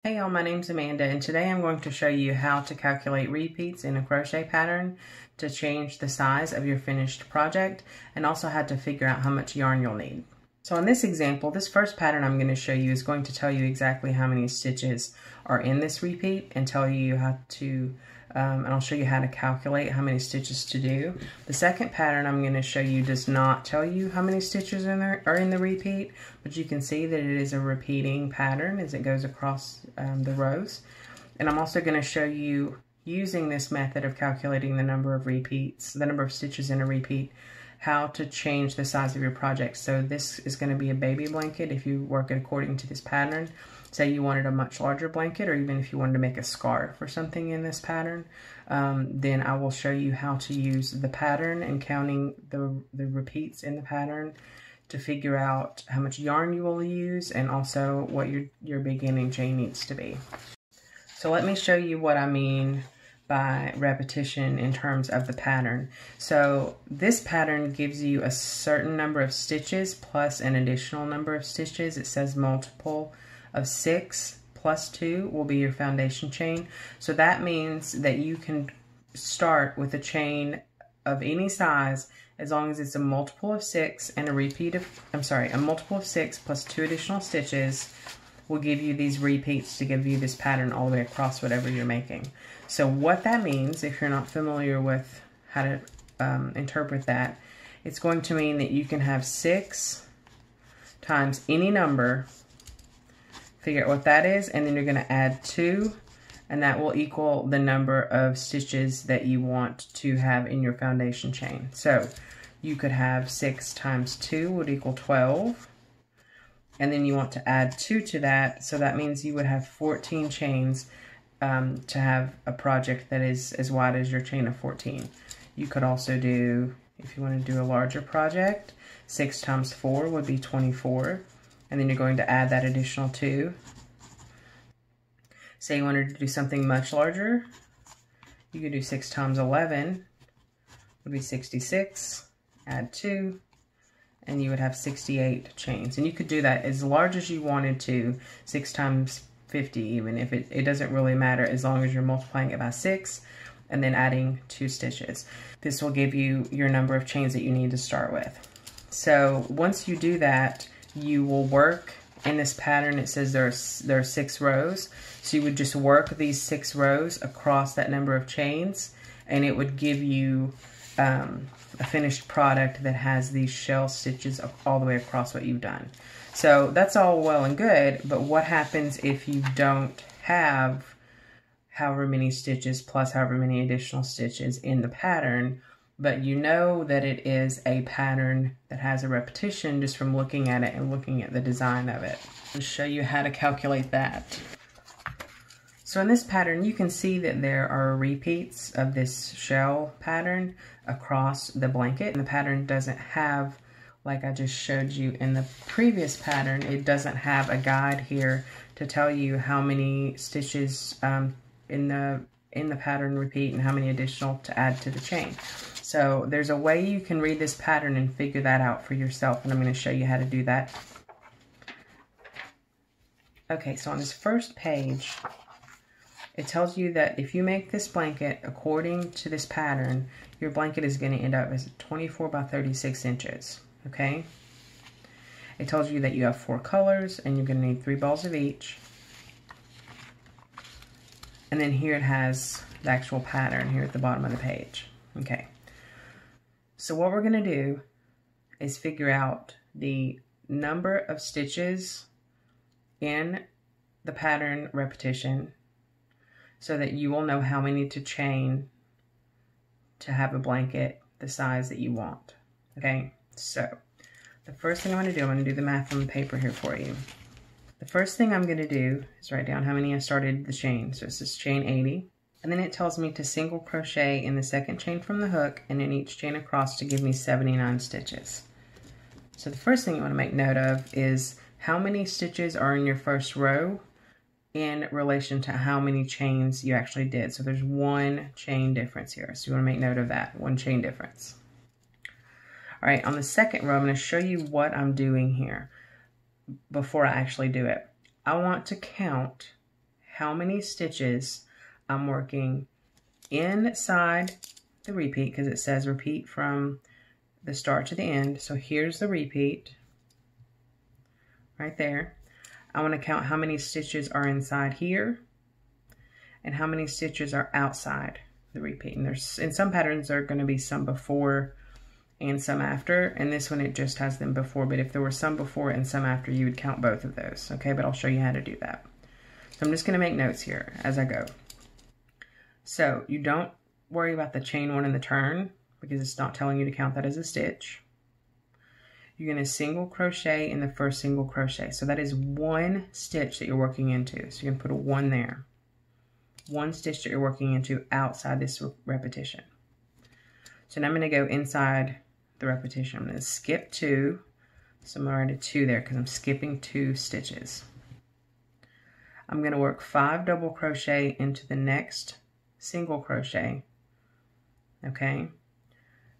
Hey y'all, my name's Amanda and today I'm going to show you how to calculate repeats in a crochet pattern to change the size of your finished project and also how to figure out how much yarn you'll need. So in this example, this first pattern I'm going to show you is going to tell you exactly how many stitches are in this repeat and tell you how to and I'll show you how to calculate how many stitches to do. The second pattern I'm going to show you does not tell you how many stitches are in the repeat, but you can see that it is a repeating pattern as it goes across the rows. And I'm also going to show you, using this method of calculating the number of repeats, the number of stitches in a repeat, how to change the size of your project. So this is going to be a baby blanket if you work it according to this pattern. Say you wanted a much larger blanket, or even if you wanted to make a scarf or something in this pattern, then I will show you how to use the pattern and counting the repeats in the pattern to figure out how much yarn you will use and also what your beginning chain needs to be. So let me show you what I mean by repetition in terms of the pattern. So this pattern gives you a certain number of stitches plus an additional number of stitches. It says multiple of 6 plus 2 will be your foundation chain. So that means that you can start with a chain of any size as long as it's a multiple of 6 and a multiple of 6 plus 2 additional stitches will give you these repeats to give you this pattern all the way across whatever you're making. So what that means, if you're not familiar with how to interpret that, it's going to mean that you can have 6 times any number, figure out what that is, and then you're going to add 2, and that will equal the number of stitches that you want to have in your foundation chain. So you could have 6 times 2 would equal 12, and then you want to add 2 to that, so that means you would have 14 chains to have a project that is as wide as your chain of 14. You could also do, if you want to do a larger project, 6 times 4 would be 24. And then you're going to add that additional 2. Say you wanted to do something much larger, you could do 6 times 11, would be 66, add 2, and you would have 68 chains. And you could do that as large as you wanted to, 6 times 50 even, if it doesn't really matter as long as you're multiplying it by 6 and then adding 2 stitches. This will give you your number of chains that you need to start with. So once you do that, you will work in this pattern. It says there are 6 rows, so you would just work these 6 rows across that number of chains, and it would give you a finished product that has these shell stitches all the way across what you've done. So that's all well and good, but what happens if you don't have however many stitches plus however many additional stitches in the pattern, but you know that it is a pattern that has a repetition just from looking at it and looking at the design of it. I'll show you how to calculate that. So in this pattern, you can see that there are repeats of this shell pattern across the blanket. And the pattern doesn't have, like I just showed you in the previous pattern, it doesn't have a guide here to tell you how many stitches in the pattern repeat and how many additional to add to the chain. So there's a way you can read this pattern and figure that out for yourself, and I'm going to show you how to do that. Okay, so on this first page, it tells you that if you make this blanket according to this pattern, your blanket is going to end up as 24 by 36 inches, okay? It tells you that you have 4 colors, and you're going to need 3 balls of each. And then here it has the actual pattern here at the bottom of the page, okay? So what we're going to do is figure out the number of stitches in the pattern repetition so that you will know how many to chain to have a blanket the size that you want. Okay, so the first thing I'm going to do, I'm going to do the math on the paper here for you. The first thing I'm going to do is write down how many I started the chain. So this is chain 80. And then it tells me to single crochet in the second chain from the hook and in each chain across to give me 79 stitches. So the first thing you want to make note of is how many stitches are in your first row in relation to how many chains you actually did. So there's 1 chain difference here. So you want to make note of that, 1 chain difference. All right, on the second row, I'm going to show you what I'm doing here before I actually do it. I want to count how many stitches I'm working inside the repeat, because it says repeat from the start to the end. So here's the repeat right there. I want to count how many stitches are inside here and how many stitches are outside the repeat. And there's, in some patterns, there are going to be some before and some after, and this one it just has them before, but if there were some before and some after, you would count both of those, okay? But I'll show you how to do that. So I'm just going to make notes here as I go. So you don't worry about the chain one and the turn, because it's not telling you to count that as a stitch. You're going to single crochet in the first single crochet. So that is one stitch that you're working into. So you can put a 1 there. One stitch that you're working into outside this repetition. So now I'm going to go inside the repetition. I'm going to skip 2. So I'm going to write a 2 there because I'm skipping 2 stitches. I'm going to work 5 double crochet into the next single crochet. Okay,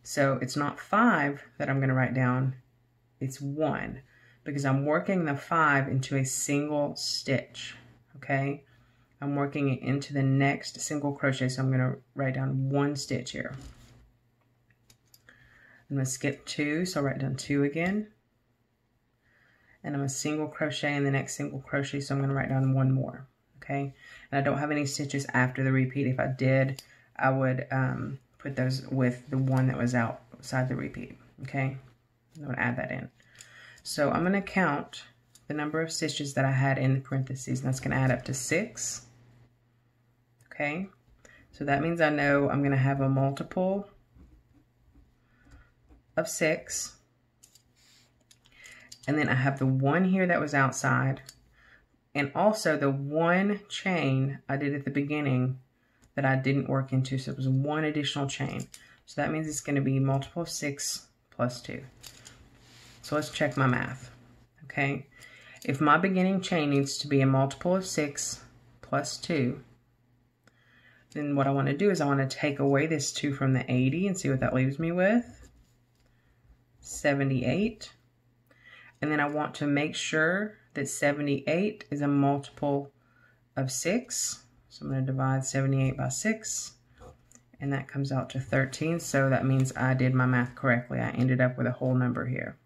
so it's not 5 that I'm going to write down, it's 1, because I'm working the 5 into a single stitch. Okay, I'm working it into the next single crochet, so I'm going to write down 1 stitch here. I'm going to skip 2, so I'll write down 2 again. And I'm a single crochet in the next single crochet, so I'm going to write down 1 more. Okay, and I don't have any stitches after the repeat. If I did, I would put those with the one that was outside the repeat. Okay, I'm going to add that in. So I'm going to count the number of stitches that I had in the parentheses, and that's going to add up to 6. Okay, so that means I know I'm going to have a multiple of 6, and then I have the 1 here that was outside, and also the 1 chain I did at the beginning that I didn't work into, so it was 1 additional chain. So that means it's going to be multiple of 6 plus 2. So let's check my math. Okay, if my beginning chain needs to be a multiple of 6 plus 2, then what I want to do is I want to take away this 2 from the 80 and see what that leaves me with. 78. And then I want to make sure that 78 is a multiple of 6. So I'm going to divide 78 by 6, and that comes out to 13. So that means I did my math correctly. I ended up with a whole number here.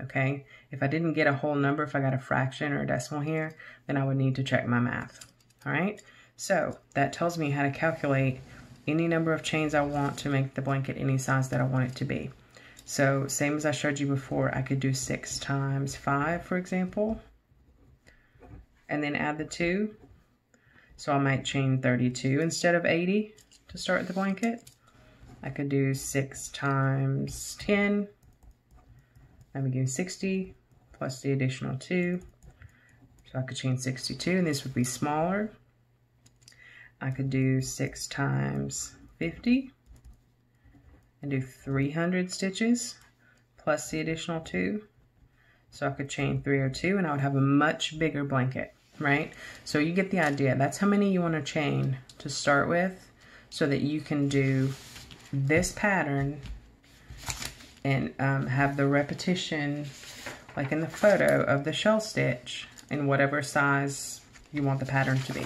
Okay, if I didn't get a whole number, if I got a fraction or a decimal here, then I would need to check my math. All right, so that tells me how to calculate any number of chains I want to make the blanket any size that I want it to be. So same as I showed you before, I could do 6 times 5, for example, and then add the 2. So I might chain 32 instead of 80 to start the blanket. I could do 6 times 10. That would give 60 plus the additional 2. So I could chain 62, and this would be smaller. I could do 6 times 50 and do 300 stitches plus the additional 2. So I could chain 302, and I would have a much bigger blanket, right? So you get the idea. That's how many you want to chain to start with, so that you can do this pattern and have the repetition, like in the photo, of the shell stitch in whatever size you want the pattern to be.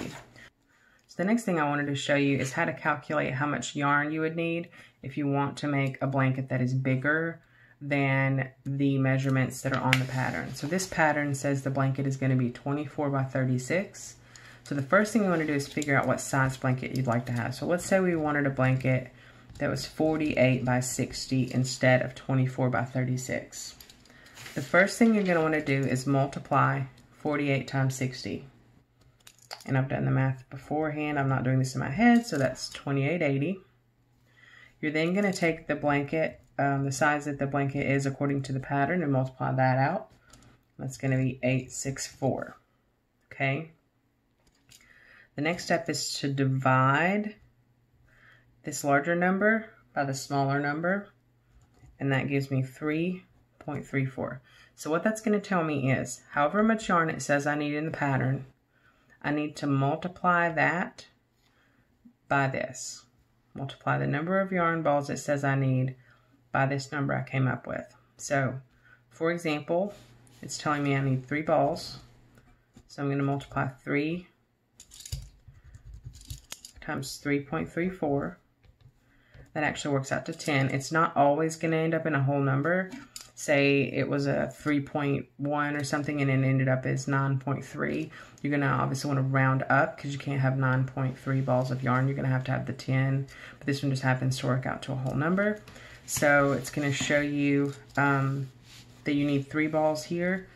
So the next thing I wanted to show you is how to calculate how much yarn you would need if you want to make a blanket that is bigger than the measurements that are on the pattern. So this pattern says the blanket is going to be 24 by 36. So the first thing you want to do is figure out what size blanket you'd like to have. So let's say we wanted a blanket that was 48 by 60 instead of 24 by 36. The first thing you're going to want to do is multiply 48 times 60. And I've done the math beforehand. I'm not doing this in my head, so that's 2880. You're then going to take the blanket, the size that the blanket is according to the pattern, and multiply that out. That's going to be 864. Okay. The next step is to divide this larger number by the smaller number, and that gives me 3.34. So what that's going to tell me is, however much yarn it says I need in the pattern, I need to multiply that by this. Multiply the number of yarn balls it says I need by this number I came up with. So, for example, it's telling me I need 3 balls. So I'm going to multiply 3 times 3.34. That actually works out to 10. It's not always going to end up in a whole number. Say it was a 3.1 or something and it ended up as 9.3. You're going to obviously want to round up because you can't have 9.3 balls of yarn. You're going to have the 10. But this one just happens to work out to a whole number. So it's going to show you that you need 3 balls here.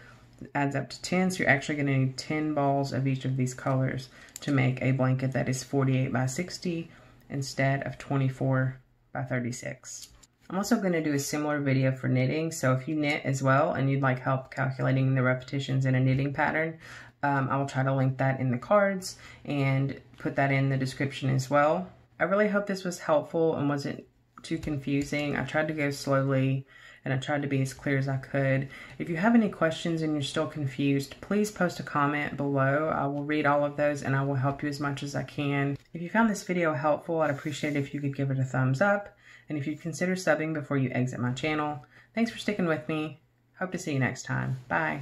It adds up to 10. So you're actually going to need 10 balls of each of these colors to make a blanket that is 48 by 60 instead of 24 by 36. I'm also going to do a similar video for knitting, so if you knit as well and you'd like help calculating the repetitions in a knitting pattern, I will try to link that in the cards and put that in the description as well. I really hope this was helpful and wasn't too confusing. I tried to go slowly and I tried to be as clear as I could. If you have any questions and you're still confused, please post a comment below. I will read all of those and I will help you as much as I can. If you found this video helpful, I'd appreciate it if you could give it a thumbs up. And if you'd consider subbing before you exit my channel. Thanks for sticking with me. Hope to see you next time. Bye.